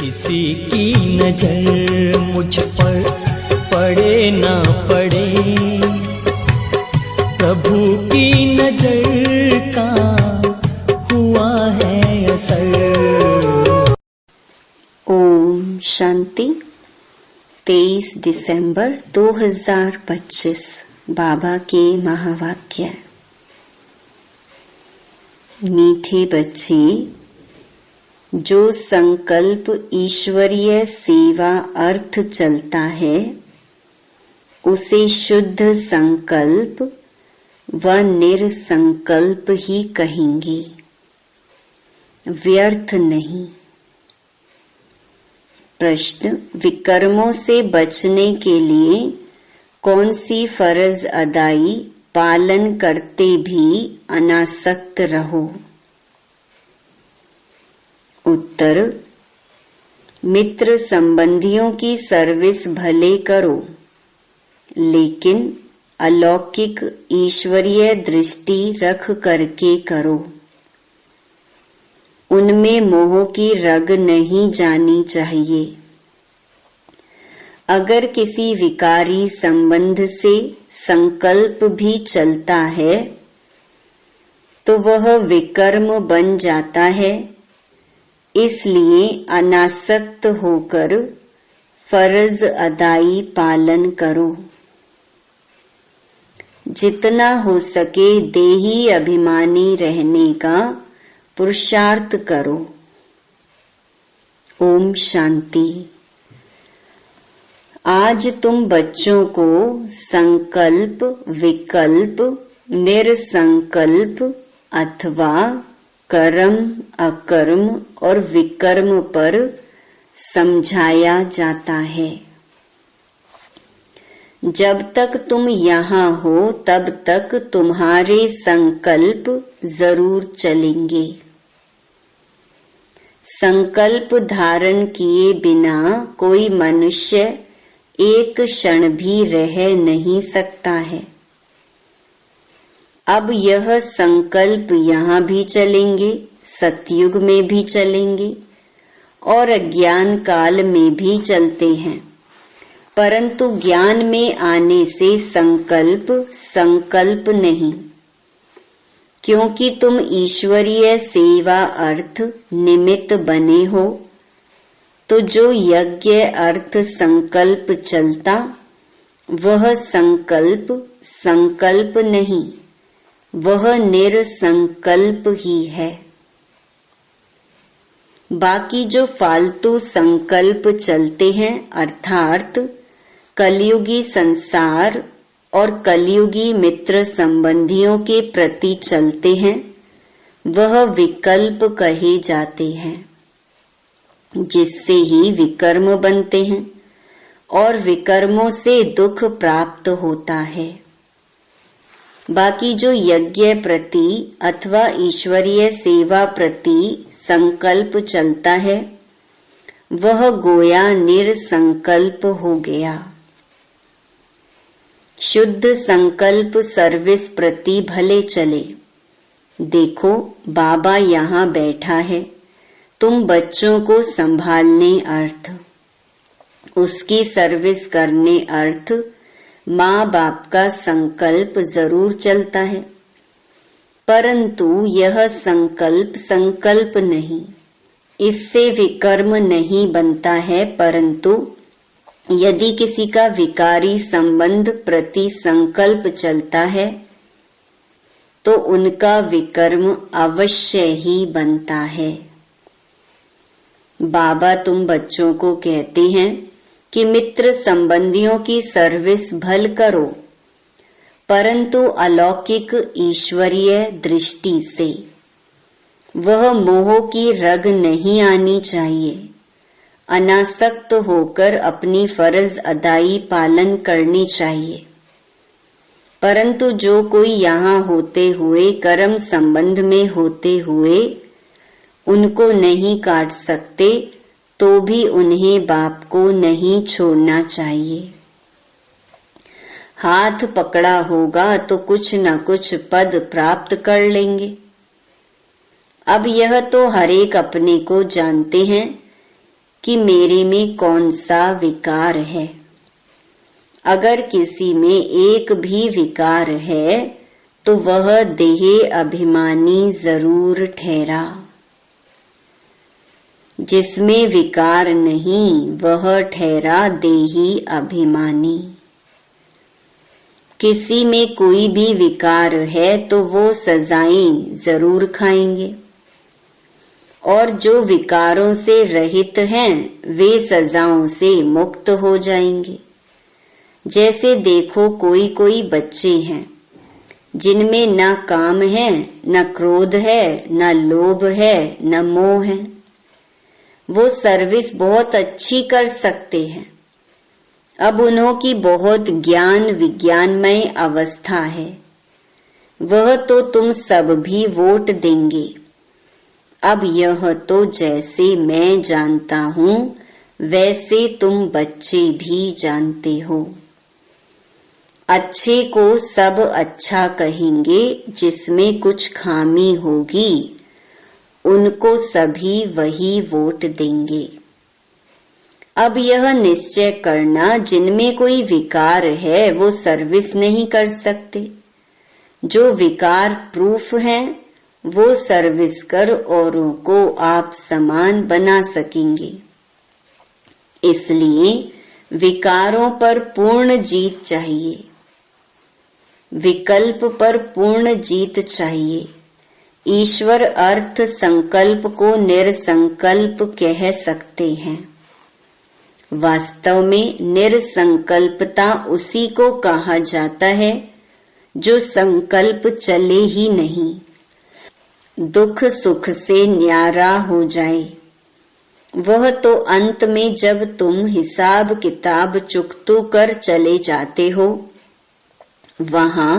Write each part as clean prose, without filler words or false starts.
किसी की नजर मुझ पर पड़े ना पड़े, प्रभु की नजर का हुआ है असर। ओम शांति। 23 दिसंबर 2025 बाबा के महावाक्य। मीठे बच्चे, जो संकल्प ईश्वरीय सेवा अर्थ चलता है उसे शुद्ध संकल्प व निरसंकल्प ही कहेंगे, व्यर्थ नहीं। प्रश्न: विकर्मों से बचने के लिए कौन सी फर्ज अदाई पालन करते भी अनासक्त रहो? उत्तर: मित्र संबंधियों की सर्विस भले करो, लेकिन अलौकिक ईश्वरीय दृष्टि रख करके करो। उनमें मोह की रग नहीं जानी चाहिए। अगर किसी विकारी संबंध से संकल्प भी चलता है तो वह विकर्म बन जाता है। इसलिए अनासक्त होकर फर्ज अदाई पालन करो। जितना हो सके देही अभिमानी रहने का पुरुषार्थ करो। ओम शांति। आज तुम बच्चों को संकल्प, विकल्प, निरसंकल्प अथवा कर्म, अकर्म और विकर्म पर समझाया जाता है। जब तक तुम यहाँ हो तब तक तुम्हारे संकल्प जरूर चलेंगे। संकल्प धारण किए बिना कोई मनुष्य एक क्षण भी रह नहीं सकता है। अब यह संकल्प यहाँ भी चलेंगे, सतयुग में भी चलेंगे और अज्ञान काल में भी चलते हैं, परंतु ज्ञान में आने से संकल्प नहीं, क्योंकि तुम ईश्वरीय सेवा अर्थ निमित्त बने हो। तो जो यज्ञ अर्थ संकल्प चलता वह संकल्प नहीं, वह निरसंकल्प ही है। बाकी जो फालतू संकल्प चलते हैं अर्थात कलयुगी संसार और कलयुगी मित्र संबंधियों के प्रति चलते हैं, वह विकल्प कहे जाते हैं, जिससे ही विकर्म बनते हैं और विकर्मों से दुख प्राप्त होता है। बाकी जो यज्ञ प्रति अथवा ईश्वरीय सेवा प्रति संकल्प चलता है वह गोया निरसंकल्प हो गया। शुद्ध संकल्प सर्विस प्रति भले चले। देखो बाबा यहाँ बैठा है, तुम बच्चों को संभालने अर्थ, उसकी सर्विस करने अर्थ माँ बाप का संकल्प जरूर चलता है, परंतु यह संकल्प नहीं, इससे विकर्म नहीं बनता है। परंतु यदि किसी का विकारी संबंध प्रति संकल्प चलता है तो उनका विकर्म अवश्य ही बनता है। बाबा तुम बच्चों को कहते हैं कि मित्र संबंधियों की सर्विस भल करो, परंतु अलौकिक ईश्वरीय दृष्टि से। वह मोह की रग नहीं आनी चाहिए। अनासक्त होकर अपनी फर्ज अदाई पालन करनी चाहिए। परंतु जो कोई यहाँ होते हुए कर्म संबंध में होते हुए उनको नहीं काट सकते तो भी उन्हें बाप को नहीं छोड़ना चाहिए। हाथ पकड़ा होगा तो कुछ न कुछ पद प्राप्त कर लेंगे। अब यह तो हर एक अपने को जानते हैं कि मेरे में कौन सा विकार है। अगर किसी में एक भी विकार है तो वह देह अभिमानी जरूर ठहरा। जिसमें विकार नहीं वह ठहरा देही अभिमानी। किसी में कोई भी विकार है तो वो सजाएं जरूर खाएंगे, और जो विकारों से रहित हैं वे सजाओं से मुक्त हो जाएंगे। जैसे देखो कोई कोई बच्चे हैं जिनमें न काम है, न क्रोध है, न लोभ है, न मोह है। वो सर्विस बहुत अच्छी कर सकते हैं। अब उन्हों की बहुत ज्ञान विज्ञानमय अवस्था है। वह तो तुम सब भी वोट देंगे। अब यह तो जैसे मैं जानता हूँ वैसे तुम बच्चे भी जानते हो। अच्छे को सब अच्छा कहेंगे, जिसमें कुछ खामी होगी उनको सभी वही वोट देंगे। अब यह निश्चय करना, जिनमें कोई विकार है वो सर्विस नहीं कर सकते। जो विकार प्रूफ हैं वो सर्विस कर औरों को आप समान बना सकेंगे। इसलिए विकारों पर पूर्ण जीत चाहिए, विकल्प पर पूर्ण जीत चाहिए। ईश्वर अर्थ संकल्प को निरसंकल्प कह सकते हैं। वास्तव में निरसंकल्पता उसी को कहा जाता है जो संकल्प चले ही नहीं, दुख सुख से न्यारा हो जाए। वह तो अंत में जब तुम हिसाब किताब चुकतू कर चले जाते हो, वहां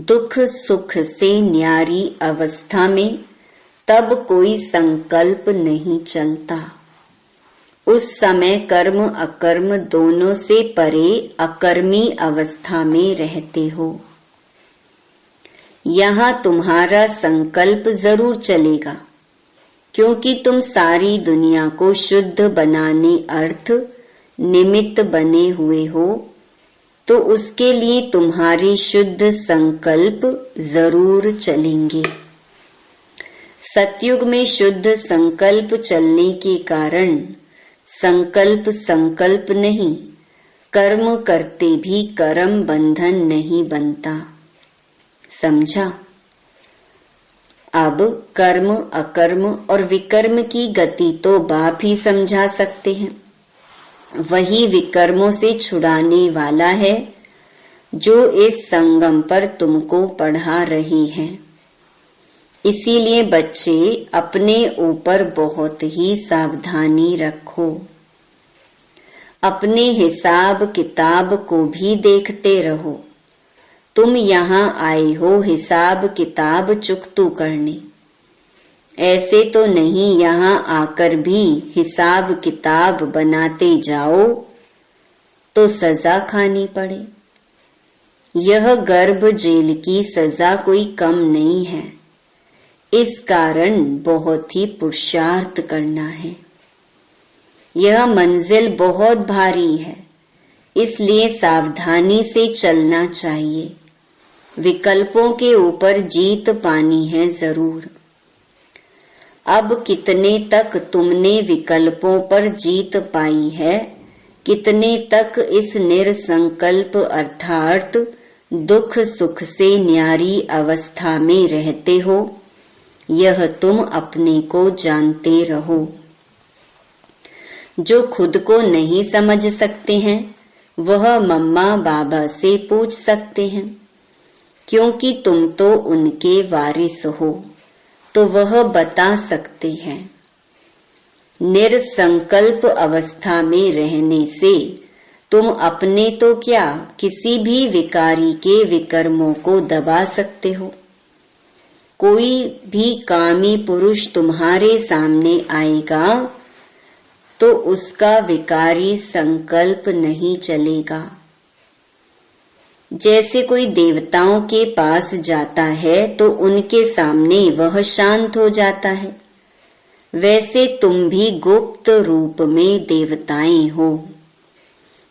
दुख सुख से न्यारी अवस्था में तब कोई संकल्प नहीं चलता। उस समय कर्म अकर्म दोनों से परे अकर्मी अवस्था में रहते हो। यहाँ तुम्हारा संकल्प जरूर चलेगा, क्योंकि तुम सारी दुनिया को शुद्ध बनाने अर्थ निमित्त बने हुए हो, तो उसके लिए तुम्हारे शुद्ध संकल्प जरूर चलेंगे। सतयुग में शुद्ध संकल्प चलने के कारण संकल्प संकल्प नहीं, कर्म करते भी कर्म बंधन नहीं बनता। समझा? अब कर्म अकर्म और विकर्म की गति तो बाप ही समझा सकते हैं। वही विकर्मों से छुड़ाने वाला है जो इस संगम पर तुमको पढ़ा रहे हैं। इसीलिए बच्चे अपने ऊपर बहुत ही सावधानी रखो। अपने हिसाब किताब को भी देखते रहो। तुम यहाँ आए हो हिसाब किताब चुकतू करने, ऐसे तो नहीं यहाँ आकर भी हिसाब किताब बनाते जाओ तो सजा खानी पड़े। यह गर्भ जेल की सजा कोई कम नहीं है। इस कारण बहुत ही पुरुषार्थ करना है। यह मंजिल बहुत भारी है, इसलिए सावधानी से चलना चाहिए। विकल्पों के ऊपर जीत पानी है जरूर। अब कितने तक तुमने विकल्पों पर जीत पाई है, कितने तक इस निरसंकल्प अर्थात दुख सुख से न्यारी अवस्था में रहते हो, यह तुम अपने को जानते रहो। जो खुद को नहीं समझ सकते हैं वह मम्मा बाबा से पूछ सकते हैं, क्योंकि तुम तो उनके वारिस हो, तो वह बता सकते हैं। निरसंकल्प अवस्था में रहने से तुम अपने तो क्या किसी भी विकारी के विकर्मों को दबा सकते हो। कोई भी कामी पुरुष तुम्हारे सामने आएगा तो उसका विकारी संकल्प नहीं चलेगा। जैसे कोई देवताओं के पास जाता है तो उनके सामने वह शांत हो जाता है। वैसे तुम भी गुप्त रूप में देवताएं हो।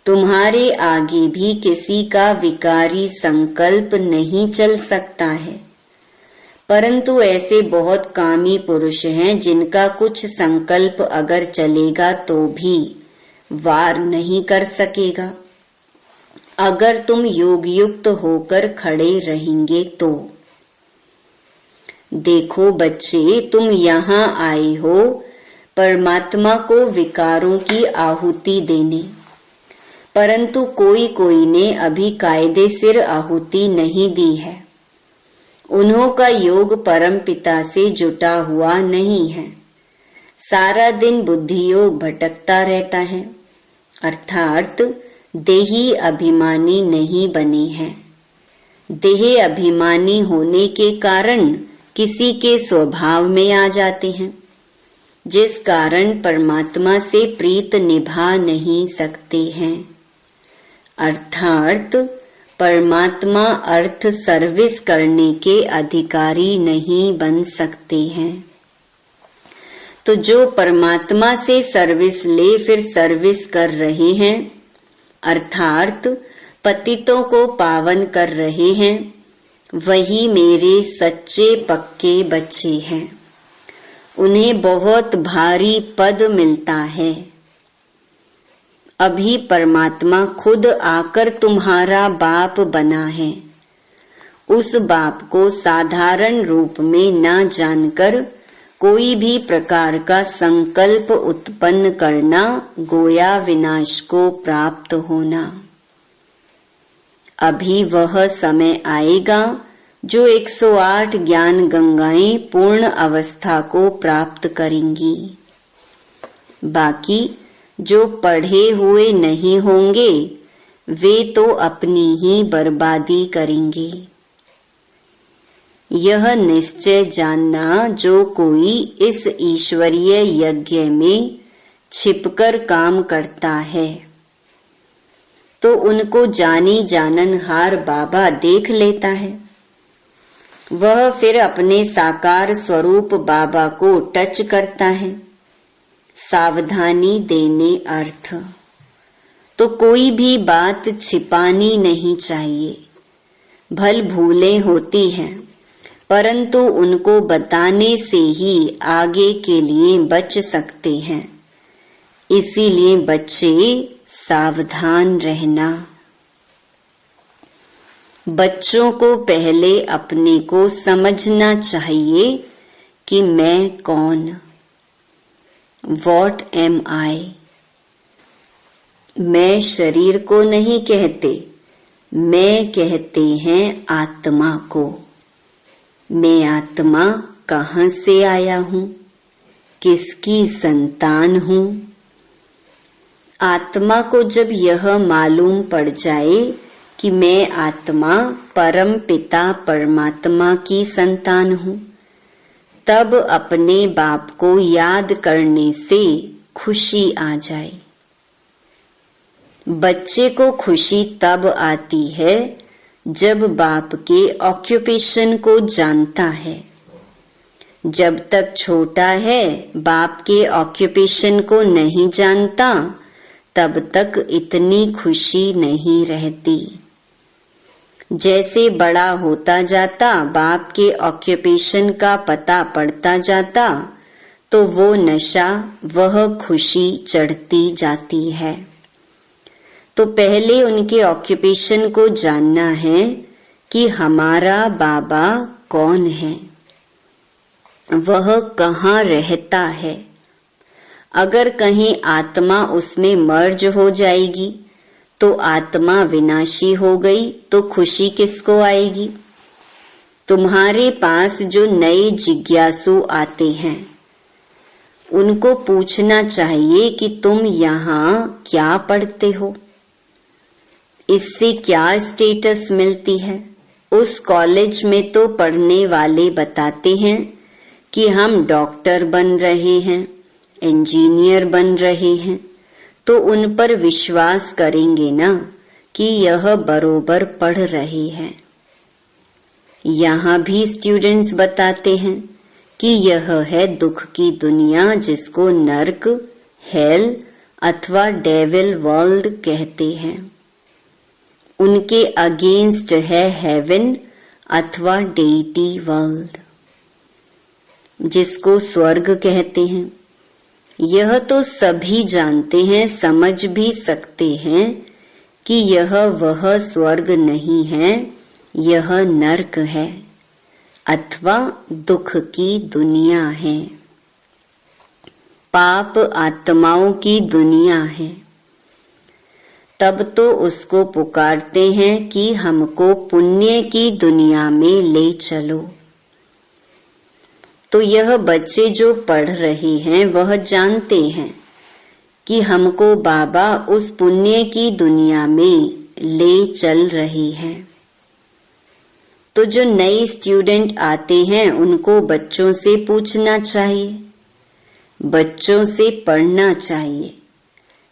तुम्हारे आगे भी किसी का विकारी संकल्प नहीं चल सकता है, परंतु ऐसे बहुत कामी पुरुष हैं जिनका कुछ संकल्प अगर चलेगा तो भी वार नहीं कर सकेगा, अगर तुम योग युक्त होकर खड़े रहेंगे तो। देखो बच्चे, तुम यहाँ आए हो परमात्मा को विकारों की आहुति देने, परंतु कोई कोई ने अभी कायदे सिर आहुति नहीं दी है। उन्हों का योग परम पिता से जुटा हुआ नहीं है। सारा दिन बुद्धि योग भटकता रहता है, अर्थात देही अभिमानी नहीं बने हैं। देह अभिमानी होने के कारण किसी के स्वभाव में आ जाते हैं, जिस कारण परमात्मा से प्रीत निभा नहीं सकते हैं। अर्थात परमात्मा अर्थ सर्विस करने के अधिकारी नहीं बन सकते हैं। तो जो परमात्मा से सर्विस ले फिर सर्विस कर रहे हैं, अर्थात पतितों को पावन कर रहे हैं, वही मेरे सच्चे पक्के बच्चे हैं। उन्हें बहुत भारी पद मिलता है। अभी परमात्मा खुद आकर तुम्हारा बाप बना है। उस बाप को साधारण रूप में न जानकर कोई भी प्रकार का संकल्प उत्पन्न करना गोया विनाश को प्राप्त होना। अभी वह समय आएगा जो 108 ज्ञान गंगाएं पूर्ण अवस्था को प्राप्त करेंगी। बाकी जो पढ़े हुए नहीं होंगे वे तो अपनी ही बर्बादी करेंगे। यह निश्चय जानना, जो कोई इस ईश्वरीय यज्ञ में छिपकर काम करता है तो उनको जानी जाननहार बाबा देख लेता है। वह फिर अपने साकार स्वरूप बाबा को टच करता है। सावधानी देने अर्थ तो कोई भी बात छिपानी नहीं चाहिए। भल भूलें होती हैं, परंतु उनको बताने से ही आगे के लिए बच सकते हैं। इसीलिए बच्चे सावधान रहना। बच्चों को पहले अपने को समझना चाहिए कि मैं कौन, What am I? मैं शरीर को नहीं कहते, मैं कहते हैं आत्मा को। मैं आत्मा कहाँ से आया हूँ, किसकी संतान हूँ। आत्मा को जब यह मालूम पड़ जाए कि मैं आत्मा परम पिता परमात्मा की संतान हूँ, तब अपने बाप को याद करने से खुशी आ जाए। बच्चे को खुशी तब आती है जब बाप के ऑक्यूपेशन को जानता है। जब तक छोटा है बाप के ऑक्यूपेशन को नहीं जानता, तब तक इतनी खुशी नहीं रहती। जैसे बड़ा होता जाता बाप के ऑक्यूपेशन का पता पड़ता जाता, तो वो नशा, वह खुशी चढ़ती जाती है। तो पहले उनके ऑक्यूपेशन को जानना है कि हमारा बाबा कौन है, वह कहाँ रहता है। अगर कहीं आत्मा उसमें मर्ज हो जाएगी तो आत्मा विनाशी हो गई तो खुशी किसको आएगी। तुम्हारे पास जो नए जिज्ञासु आते हैं उनको पूछना चाहिए कि तुम यहाँ क्या पढ़ते हो, इससे क्या स्टेटस मिलती है। उस कॉलेज में तो पढ़ने वाले बताते हैं कि हम डॉक्टर बन रहे हैं, इंजीनियर बन रहे हैं, तो उन पर विश्वास करेंगे ना कि यह बरोबर पढ़ रहे हैं। यहाँ भी स्टूडेंट्स बताते हैं कि यह है दुख की दुनिया, जिसको नर्क, हेल अथवा डेविल वर्ल्ड कहते हैं। उनके अगेंस्ट है हेवन अथवा डेटी वर्ल्ड, जिसको स्वर्ग कहते हैं। यह तो सभी जानते हैं, समझ भी सकते हैं कि यह वह स्वर्ग नहीं है, यह नरक है अथवा दुख की दुनिया है, पाप आत्माओं की दुनिया है। तब तो उसको पुकारते हैं कि हमको पुण्य की दुनिया में ले चलो। तो यह बच्चे जो पढ़ रहे हैं वह जानते हैं कि हमको बाबा उस पुण्य की दुनिया में ले चल रहे हैं। तो जो नए स्टूडेंट आते हैं उनको बच्चों से पूछना चाहिए, बच्चों से पढ़ना चाहिए।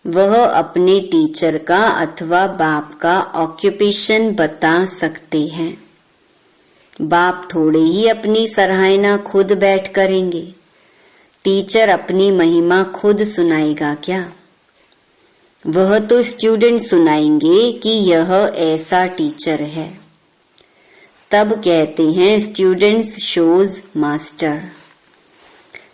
वह अपने टीचर का अथवा बाप का ऑक्यूपेशन बता सकते हैं। बाप थोड़े ही अपनी सराहना खुद बैठ करेंगे, टीचर अपनी महिमा खुद सुनाएगा क्या? वह तो स्टूडेंट सुनाएंगे कि यह ऐसा टीचर है। तब कहते हैं स्टूडेंट्स शोज मास्टर।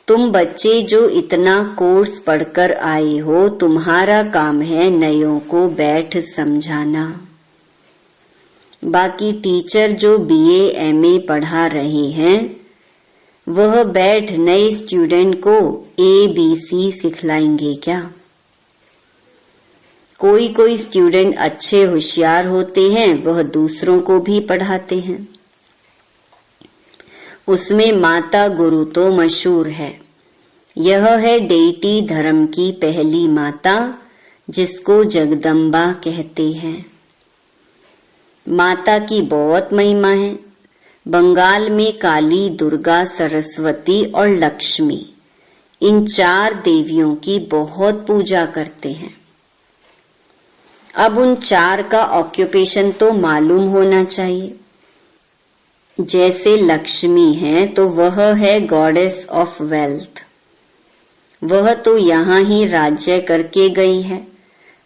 तुम बच्चे जो इतना कोर्स पढ़कर आए हो, तुम्हारा काम है नयों को बैठ समझाना। बाकी टीचर जो बीए एमए पढ़ा रहे हैं वह बैठ नए स्टूडेंट को ABC सिखलाएंगे क्या? कोई कोई स्टूडेंट अच्छे होशियार होते हैं, वह दूसरों को भी पढ़ाते हैं। उसमें माता गुरु तो मशहूर है। यह है डेटी धर्म की पहली माता, जिसको जगदम्बा कहते हैं। माता की बहुत महिमा है। बंगाल में काली, दुर्गा, सरस्वती और लक्ष्मी, इन 4 देवियों की बहुत पूजा करते हैं। अब उन 4 का ऑक्यूपेशन तो मालूम होना चाहिए। जैसे लक्ष्मी है तो वह है गॉडेस ऑफ वेल्थ, वह तो यहाँ ही राज्य करके गई है।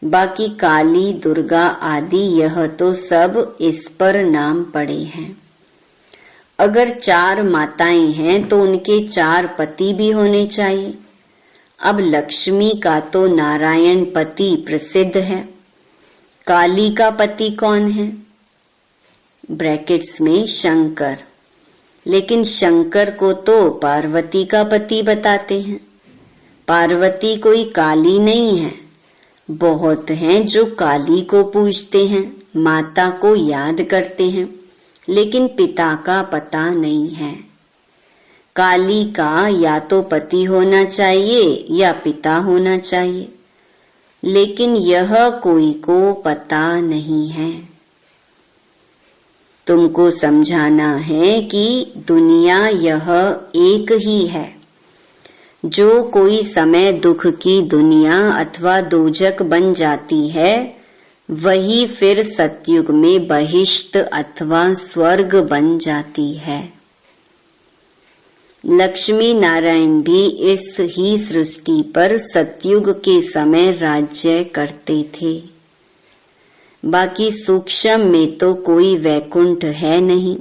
बाकी काली, दुर्गा आदि यह तो सब इस पर नाम पड़े हैं। अगर 4 माताएं हैं तो उनके 4 पति भी होने चाहिए। अब लक्ष्मी का तो नारायण पति प्रसिद्ध है। काली का पति कौन है? ब्रैकेट्स में शंकर। लेकिन शंकर को तो पार्वती का पति बताते हैं। पार्वती कोई काली नहीं है। बहुत हैं जो काली को पूजते हैं, माता को याद करते हैं, लेकिन पिता का पता नहीं है। काली का या तो पति होना चाहिए या पिता होना चाहिए, लेकिन यह कोई को पता नहीं है। तुमको समझाना है कि दुनिया यह एक ही है। जो कोई समय दुख की दुनिया अथवा दोजक बन जाती है, वही फिर सतयुग में बहिष्ट अथवा स्वर्ग बन जाती है। लक्ष्मी नारायण भी इस ही सृष्टि पर सतयुग के समय राज्य करते थे। बाकी सूक्ष्म में तो कोई वैकुंठ है नहीं,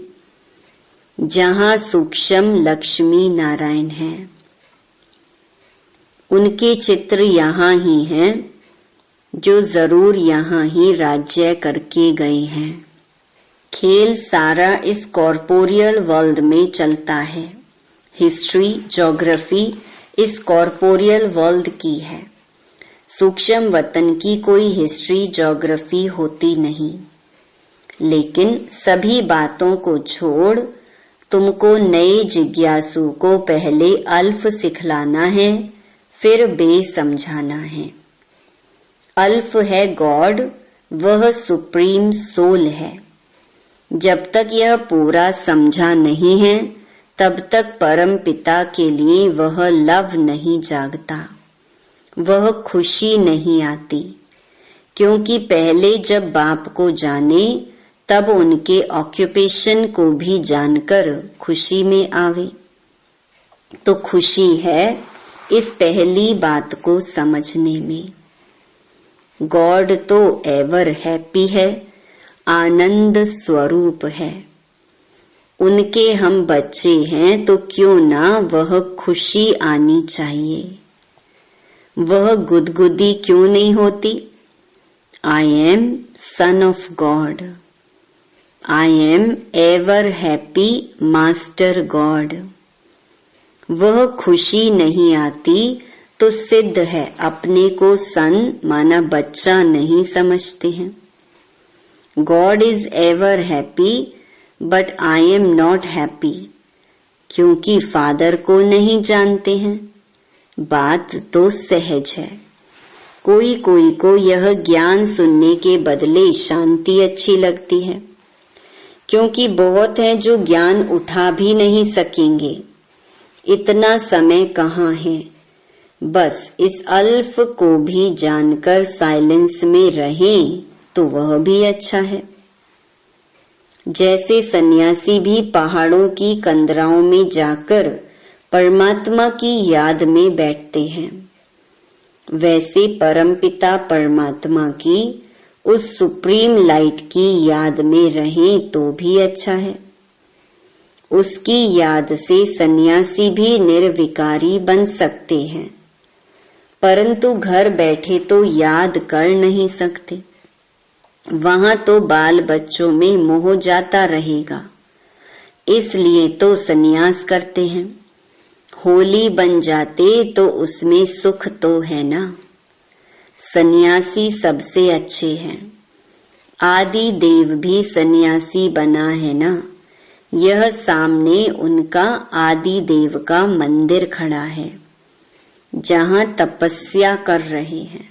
जहाँ सूक्ष्म लक्ष्मी नारायण हैं। उनके चित्र यहाँ ही हैं, जो जरूर यहाँ ही राज्य करके गए हैं। खेल सारा इस कॉर्पोरियल वर्ल्ड में चलता है। हिस्ट्री, ज्योग्राफी इस कॉर्पोरियल वर्ल्ड की है। सूक्ष्म वतन की कोई हिस्ट्री ज्योग्राफी होती नहीं। लेकिन सभी बातों को छोड़ तुमको नए जिज्ञासु को पहले अल्फ सिखलाना है, फिर बे समझाना है। अल्फ है गॉड, वह सुप्रीम सोल है। जब तक यह पूरा समझा नहीं है, तब तक परम पिता के लिए वह लव नहीं जागता, वह खुशी नहीं आती। क्योंकि पहले जब बाप को जाने, तब उनके ऑक्यूपेशन को भी जानकर खुशी में आवे। तो खुशी है इस पहली बात को समझने में। गॉड तो एवर हैप्पी है, आनंद स्वरूप है। उनके हम बच्चे हैं तो क्यों ना वह खुशी आनी चाहिए। वह गुदगुदी क्यों नहीं होती? I am son of God, I am ever happy master God. वह खुशी नहीं आती तो सिद्ध है अपने को सन माना बच्चा नहीं समझते हैं। God is ever happy but I am not happy, क्योंकि फादर को नहीं जानते हैं। बात तो सहज है। कोई कोई को यह ज्ञान सुनने के बदले शांति अच्छी लगती है, क्योंकि बहुत हैं जो ज्ञान उठा भी नहीं सकेंगे। इतना समय कहाँ है, बस इस अल्फ को भी जानकर साइलेंस में रहें तो वह भी अच्छा है। जैसे सन्यासी भी पहाड़ों की कंदराओं में जाकर परमात्मा की याद में बैठते हैं, वैसे परमपिता परमात्मा की उस सुप्रीम लाइट की याद में रहें तो भी अच्छा है। उसकी याद से सन्यासी भी निर्विकारी बन सकते हैं, परंतु घर बैठे तो याद कर नहीं सकते। वहां तो बाल बच्चों में मोह जाता रहेगा, इसलिए तो सन्यास करते हैं। होली बन जाते तो उसमें सुख तो है ना। सन्यासी सबसे अच्छे हैं। आदि देव भी सन्यासी बना है ना। यह सामने उनका आदि देव का मंदिर खड़ा है, जहां तपस्या कर रहे हैं।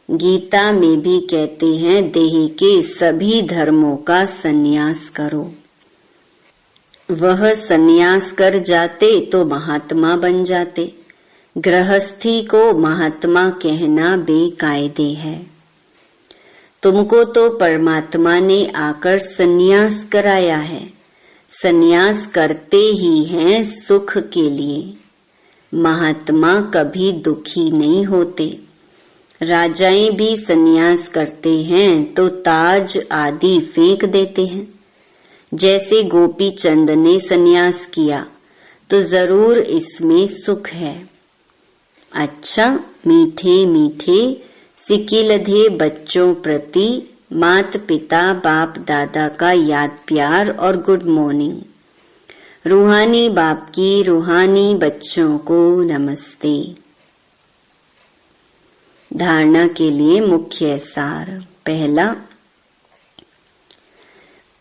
गीता में भी कहते हैं देह के सभी धर्मों का सन्यास करो। वह सन्यास कर जाते तो महात्मा बन जाते। गृहस्थी को महात्मा कहना बेकायदे है। तुमको तो परमात्मा ने आकर सन्यास कराया है। सन्यास करते ही हैं सुख के लिए। महात्मा कभी दुखी नहीं होते। राजाएं भी सन्यास करते हैं तो ताज आदि फेंक देते हैं। जैसे गोपी चंद ने सन्यास किया तो जरूर इसमें सुख है। अच्छा, मीठे मीठे सिकिलधे बच्चों प्रति मात पिता बाप दादा का याद प्यार और गुड मॉर्निंग। रूहानी बाप की रूहानी बच्चों को नमस्ते। धारणा के लिए मुख्य सार। पहला,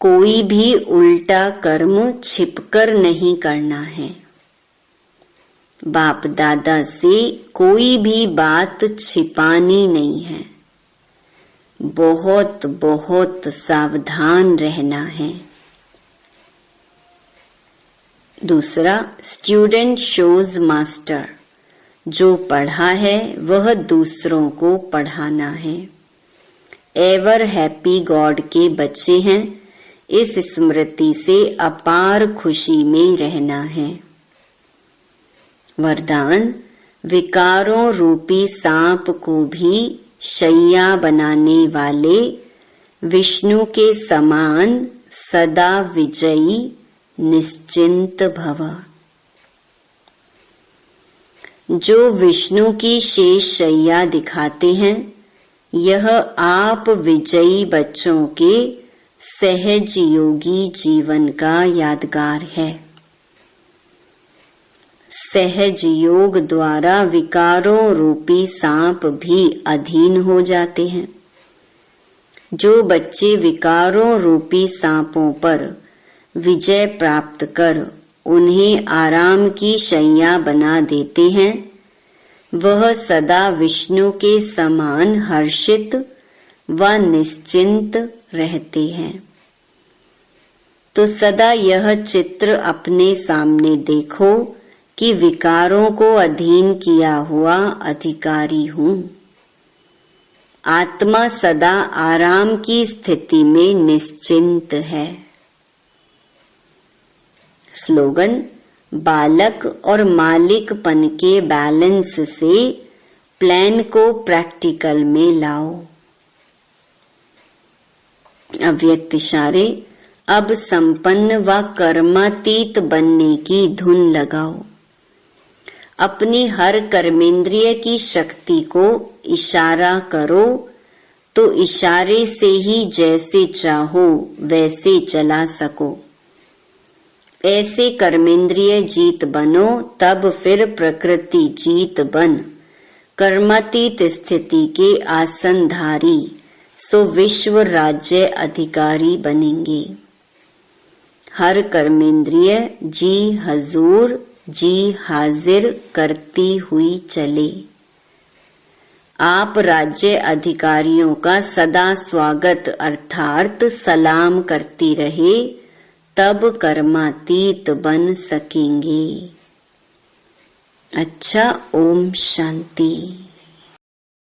कोई भी उल्टा कर्म छिपकर नहीं करना है। बाप दादा से कोई भी बात छिपानी नहीं है। बहुत बहुत सावधान रहना है। दूसरा, स्टूडेंट शोज मास्टर। जो पढ़ा है वह दूसरों को पढ़ाना है। एवर हैप्पी गॉड के बच्चे हैं। इस स्मृति से अपार खुशी में रहना है। वरदान, विकारों रूपी सांप को भी शैया बनाने वाले विष्णु के समान सदा विजयी निश्चिंत भव। जो विष्णु की शेष शैया दिखाते हैं, यह आप विजयी बच्चों के सहज योगी जीवन का यादगार है। सहज योग द्वारा विकारों रूपी सांप भी अधीन हो जाते हैं। जो बच्चे विकारों रूपी सांपों पर विजय प्राप्त कर उन्हें आराम की शैया बना देते हैं, वह सदा विष्णु के समान हर्षित व निश्चिंत रहते हैं। तो सदा यह चित्र अपने सामने देखो कि विकारों को अधीन किया हुआ अधिकारी हूं। आत्मा सदा आराम की स्थिति में निश्चिंत है। स्लोगन, बालक और मालिकपन के बैलेंस से प्लान को प्रैक्टिकल में लाओ। अव्यक्त इशारे, अब संपन्न व कर्मातीत बनने की धुन लगाओ। अपनी हर कर्मेंद्रिय की शक्ति को इशारा करो तो इशारे से ही जैसे चाहो वैसे चला सको। ऐसे कर्मेंद्रिय जीत बनो, तब फिर प्रकृति जीत बन कर्मातीत स्थिति के आसनधारी सो विश्व राज्य अधिकारी बनेंगे। हर कर्मेंद्रिय जी हजूर, जी हाजिर करती हुई चले। आप राज्य अधिकारियों का सदा स्वागत अर्थात सलाम करती रहे, तब कर्मातीत बन सकेंगे। अच्छा, ओम शांति।